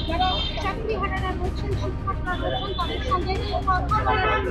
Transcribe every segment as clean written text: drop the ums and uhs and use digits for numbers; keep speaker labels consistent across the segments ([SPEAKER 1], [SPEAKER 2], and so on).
[SPEAKER 1] যারা চাকরিহারারা রয়েছেন, শিক্ষকরা রয়েছেন, তাদের সঙ্গে কথা বলার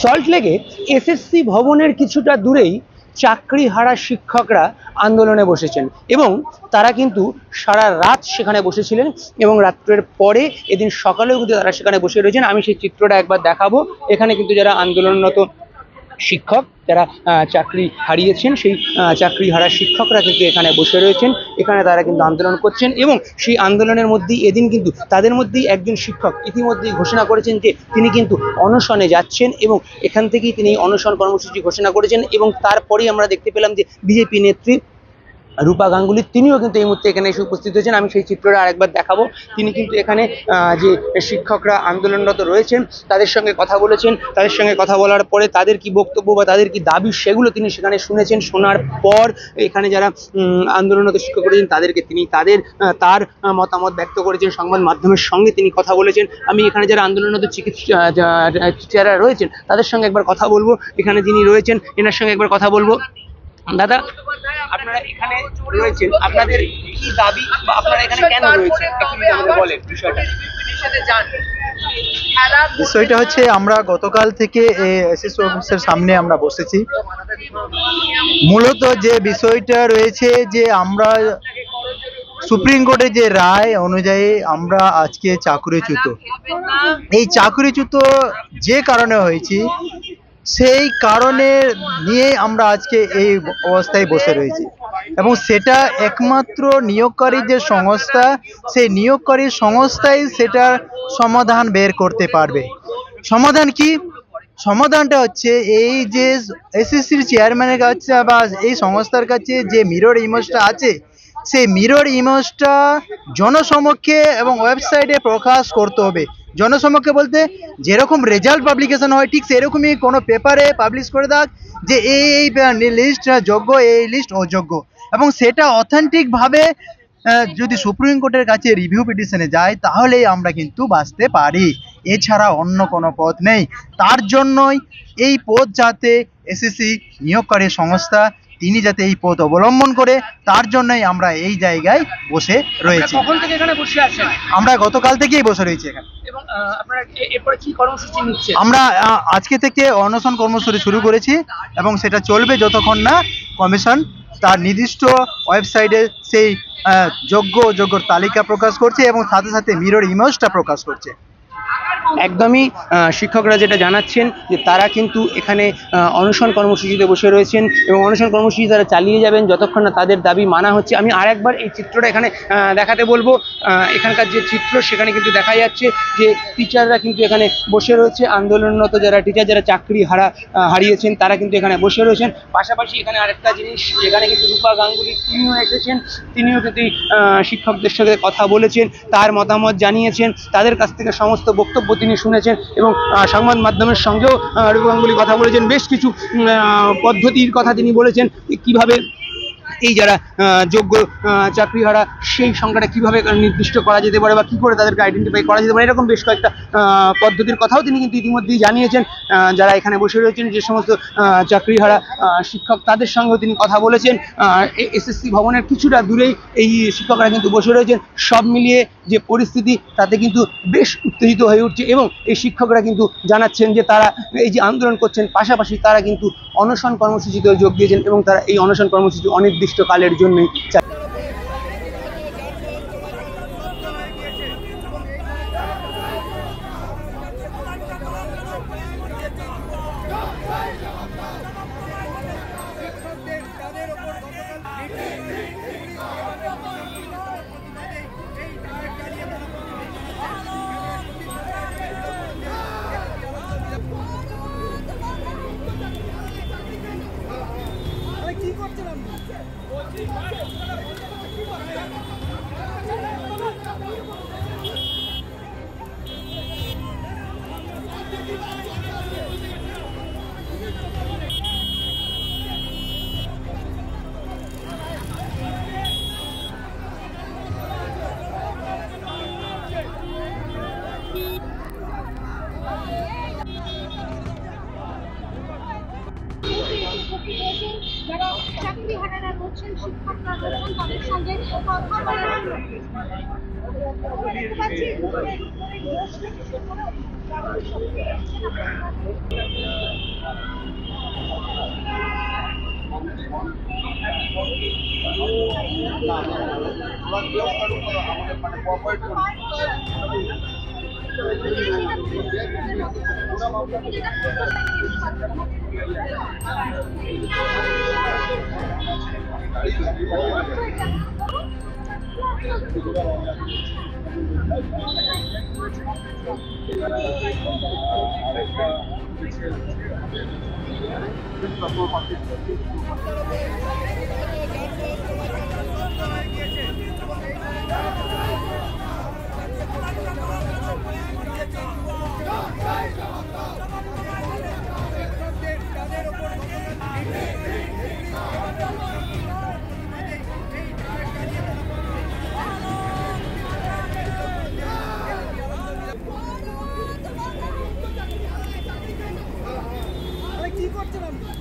[SPEAKER 2] সল্টলেকে এসএসসি ভবনের কিছুটা দূরেই চাকরিহারা শিক্ষকরা আন্দোলনে বসেছেন এবং তারা কিন্তু সারা রাত সেখানে বসেছিলেন এবং রাত্রের পরে এদিন সকালেও কিন্তু তারা সেখানে বসে রয়েছেন। আমি সেই চিত্রটা একবার দেখাবো। এখানে কিন্তু যারা আন্দোলনরত শিক্ষক, যারা চাকরি হারিয়েছেন, সেই চাকরিহারা শিক্ষকরা কিন্তু এখানে বসে রয়েছেন। এখানে তারা কিন্তু আন্দোলন করছেন এবং সেই আন্দোলনের মধ্যেই এদিন কিন্তু তাদের মধ্যেই একজন শিক্ষক ইতিমধ্যেই ঘোষণা করেছেন যে তিনি কিন্তু অনশনে যাচ্ছেন এবং এখান থেকেই তিনি অনশন কর্মসূচি ঘোষণা করেছেন। এবং তারপরেই আমরা দেখতে পেলাম যে বিজেপি নেত্রী রূপা গাঙ্গুলি তিনিও কিন্তু এই মুহূর্তে এখানে এসে উপস্থিত হয়েছেন। আমি সেই চিত্রটা আরেকবার দেখাবো। তিনি কিন্তু এখানে যে শিক্ষকরা আন্দোলনরত রয়েছেন তাদের সঙ্গে কথা বলেছেন। তাদের সঙ্গে কথা বলার পরে তাদের কি বক্তব্য বা তাদের কি দাবি সেগুলো তিনি সেখানে শুনেছেন। শোনার পর এখানে যারা আন্দোলনরত শিক্ষক রয়েছেন তাদেরকে তিনি তার মতামত ব্যক্ত করেছেন। সংবাদ মাধ্যমের সঙ্গে তিনি কথা বলেছেন। আমি এখানে যারা আন্দোলনরত চিকিৎসারা রয়েছেন তাদের সঙ্গে একবার কথা বলবো। এখানে যিনি রয়েছেন এনার সঙ্গে একবার কথা বলবো। দাদা, আপনারা এখানে রয়েছেন, আপনাদের কি দাবি বা আপনারা এখানে কেন রয়েছেন বলেন বিষয়টা।
[SPEAKER 3] বিষয়টা হচ্ছে আমরা গতকাল থেকে এসএসসি অফিসের সামনে আমরা বসেছি। মূলত যে বিষয়টা রয়েছে যে আমরা সুপ্রিম কোর্টের যে রায় অনুযায়ী আমরা আজকে চাকরিচ্যুত। এই চাকরিচ্যুত যে কারণে হয়েছি সেই কারণে নিয়ে আমরা আজকে এই অবস্থায় বসে রয়েছি এবং সেটা একমাত্র নিয়োগকারী যে সংস্থা, সেই নিয়োগকারী সংস্থাই সেটার সমাধান বের করতে পারবে। সমাধান কি? সমাধানটা হচ্ছে এই যে এসএসসির চেয়ারম্যানের কাছে বা এই সংস্থার কাছে যে মিরর ইমেজটা আছে, সেই মিরর ইমেজটা জনসমক্ষে এবং ওয়েবসাইটে প্রকাশ করতে হবে। জনসমক্ষে বলতে যেরকম রেজাল্ট পাবলিকেশন হয় ঠিক সেরকমই কোনো পেপারে পাবলিশ করে দাও যে এই লিস্ট যোগ্য, এই লিস্ট অযোগ্য, এবং সেটা অথেন্টিকভাবে যদি সুপ্রিম কোর্টের কাছে রিভিউ পিটিশনে যায় তাহলেই আমরা কিন্তু বাঁচতে পারি। এছাড়া অন্য কোনো পথ নেই। তার জন্যই এই পথ যাতে এসএসসি নিয়োগকারী সংস্থা তিনি যাতে এই পথ অবলম্বন করে, তার জন্যই আমরা এই জায়গায় বসে রয়েছি।
[SPEAKER 2] কখন থেকে এখানে বসে আছেন?
[SPEAKER 3] আমরা গতকাল থেকেই বসে রয়েছি এখানে।
[SPEAKER 2] এবং আপনারা এরপরে কি কর্মসূচি নিচ্ছেন?
[SPEAKER 3] আমরা আজকে থেকে অনশন কর্মসূচি শুরু করেছি এবং সেটা চলবে যতক্ষণ না কমিশন তার নির্দিষ্ট ওয়েবসাইটে সেই যোগ্য অযোগ্যর তালিকা প্রকাশ করছে এবং সাথে সাথে মিরর ইমেজটা প্রকাশ করছে।
[SPEAKER 2] একদমই শিক্ষকরা যেটা জানাচ্ছেন যে তারা কিন্তু এখানে অনশন কর্মসূচিতে বসে রয়েছেন এবং অনশন কর্মসূচি তারা চালিয়ে যাবেন যতক্ষণ না তাদের দাবি মানা হচ্ছে। আমি আরেকবার এই চিত্রটা এখানে দেখাতে বলবো। এখানকার যে চিত্র সেখানে কিন্তু দেখা যাচ্ছে যে টিচাররা কিন্তু এখানে বসে রয়েছে, আন্দোলনরত যারা টিচার যারা চাকরি হারিয়েছেন তারা কিন্তু এখানে বসে রয়েছেন। পাশাপাশি এখানে আরেকটা জিনিস, এখানে কিন্তু রূপা গাঙ্গুলি তিনিও এসেছেন, তিনিও কিন্তু শিক্ষকদের সাথে কথা বলেছেন, তার মতামত জানিয়েছেন, তাদের কাছ থেকে সমস্ত বক্তব্য তিনি শুনেছেন এবং সংবাদ মাধ্যমের সঙ্গেও রূপা গাঙ্গুলি কথা বলেছেন। বেশ কিছু পদ্ধতির কথা তিনি বলেছেন, কিভাবে এই যারা যোগ্য চাকরিহারা সেই সংখ্যাটা কীভাবে নির্দিষ্ট করা যেতে পারে বা কী করে তাদেরকে আইডেন্টিফাই করা যেতে পারে, এরকম বেশ কয়েকটা পদ্ধতির কথাও তিনি কিন্তু ইতিমধ্যেই জানিয়েছেন। যারা এখানে বসে রয়েছেন যে সমস্ত চাকরিহারা শিক্ষক তাদের সঙ্গেও তিনি কথা বলেছেন। এসএসসি ভবনের কিছুটা দূরেই এই শিক্ষকরা কিন্তু বসে রয়েছেন। সব মিলিয়ে যে পরিস্থিতি তাতে কিন্তু বেশ উত্তেজিত হয়ে উঠছে এবং এই শিক্ষকরা কিন্তু জানাচ্ছেন যে তারা এই যে আন্দোলন করছেন পাশাপাশি তারা কিন্তু অনশন কর্মসূচিতেও যোগ দিয়েছেন এবং তারা এই অনশন কর্মসূচি অনির্দিষ্টকালের জন্যই
[SPEAKER 1] যারা চাকরি হারারা রয়েছেন, শিক্ষকরা রয়েছেন, তাদের সঙ্গে কথা বলার
[SPEAKER 4] কি করছেন আপনি?